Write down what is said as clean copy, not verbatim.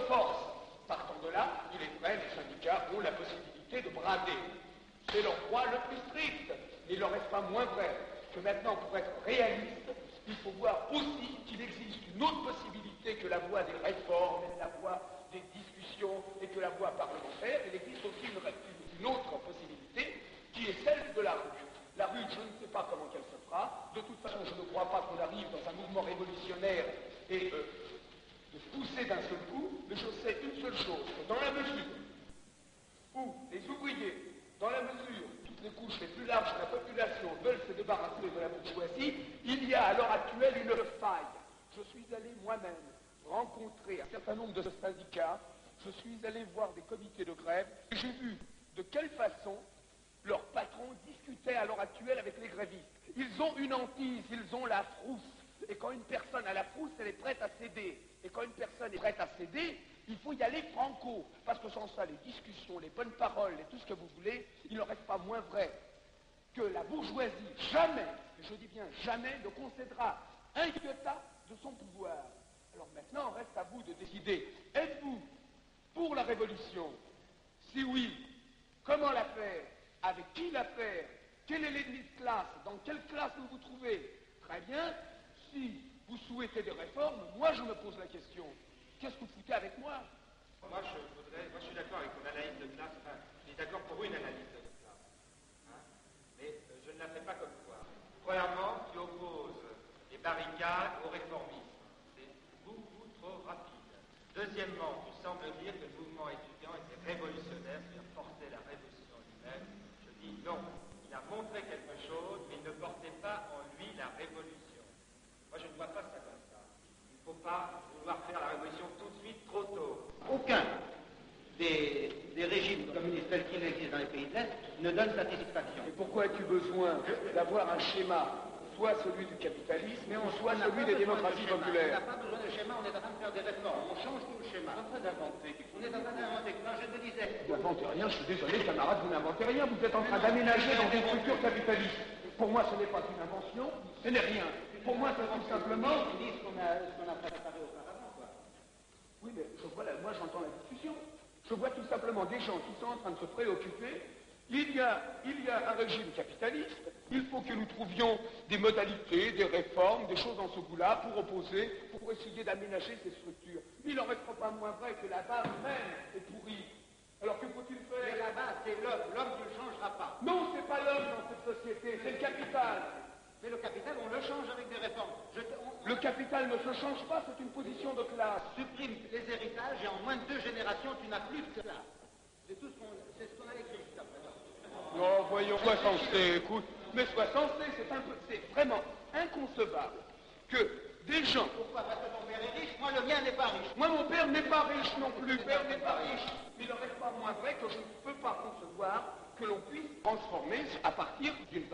force. Partant de là, il est vrai, les syndicats ont la possibilité de brader. C'est leur droit le plus strict. Mais il n'en reste pas moins vrai que maintenant, pour être réaliste, il faut voir aussi qu'il existe une autre possibilité que la voie des réformes, et la voie des discussions et que la voie parlementaire. Il existe aussi une autre possibilité qui est celle de la rue. La rue, je ne sais pas comment qu'elle se fera. De toute façon, je ne crois pas qu'on arrive dans un mouvement révolutionnaire et de pousser d'un seul coup, mais je sais une seule chose, que dans la mesure où les ouvriers, dans la mesure où toutes les couches les plus larges de la population veulent se débarrasser de la bourgeoisie, il y a à l'heure actuelle une faille. Je suis allé moi-même rencontrer un certain nombre de syndicats, je suis allé voir des comités de grève, et j'ai vu de quelle façon leurs patrons discutaient à l'heure actuelle avec les grévistes. Ils ont une hantise, ils ont la frousse. Et quand une personne a la frousse, elle est prête à céder. Et quand une personne est prête à céder, il faut y aller franco. Parce que sans ça, les discussions, les bonnes paroles et tout ce que vous voulez, il n'en reste pas moins vrai que la bourgeoisie, jamais, et je dis bien jamais, ne concédera un iota de son pouvoir. Alors maintenant, reste à vous de décider. Êtes-vous pour la révolution? Si oui, comment la faire? Avec qui la faire? Quel est l'ennemi de classe? Dans quelle classe vous vous trouvez? Très bien. Si vous souhaitez des réformes, moi je me pose la question. Qu'est-ce que vous foutez avec moi? Moi je suis d'accord avec ton analyse de classe. Enfin, je suis d'accord pour une analyse de classe. Hein, mais je ne la fais pas comme toi. Premièrement, tu opposes les barricades aux réformistes. C'est beaucoup trop rapide. Deuxièmement, tu sembles dire que le mouvement étudiant était révolutionnaire, c'est-à-dire portait la révolution lui-même. Je dis non. Il a montré quelque chose, mais il ne portait pas en lui la révolution. Moi, je ne vois pas ça comme ça. Il ne faut pas vouloir faire la révolution tout de suite, trop tôt. Aucun des régimes communistes tels qu'ils existent dans les pays de l'Est ne donne satisfaction. Et pourquoi as-tu besoin d'avoir un schéma, soit celui du capitalisme, soit celui des démocraties populaires? On n'a pas besoin de schéma, on est en train de faire des réformes, on change tout le schéma. On est en train d'inventer. On est en train d'inventer. Non, je te disais. Vous n'inventez rien, je suis désolé, camarade, vous n'inventez rien. Vous êtes en train d'aménager dans des structures capitalistes. Pour moi, ce n'est pas une invention, ce n'est rien. Pour moi, c'est tout simplement... Ils disent ce qu'on a préparé auparavant, quoi. Oui, mais moi j'entends la discussion. Je vois tout simplement des gens qui sont en train de se préoccuper. Il y a un régime capitaliste. Il faut que nous trouvions des modalités, des réformes, des choses dans ce goût-là pour opposer, pour essayer d'aménager ces structures. Mais il n'en reste pas moins vrai que la base même est pourrie. Alors que faut-il faire? Mais la base, c'est l'homme. L'homme ne le changera pas. Non, c'est pas l'homme dans cette société, c'est le capital. Mais le capital, on le change avec des réformes. Le capital ne se change pas, c'est une position de classe. Supprime les héritages et en moins de 2 générations, tu n'as plus de classe. C'est ce qu'on a écrit jusqu'à présent. Non, voyons, sois sensé, écoute. Mais sois sensé, c'est vraiment inconcevable que des gens... Pourquoi? Parce que ton père est riche, moi le mien n'est pas riche. Moi, mon père n'est pas riche non plus, mon père n'est pas riche. Mais il n'en reste pas moins vrai que je ne peux pas concevoir que l'on puisse transformer à partir d'une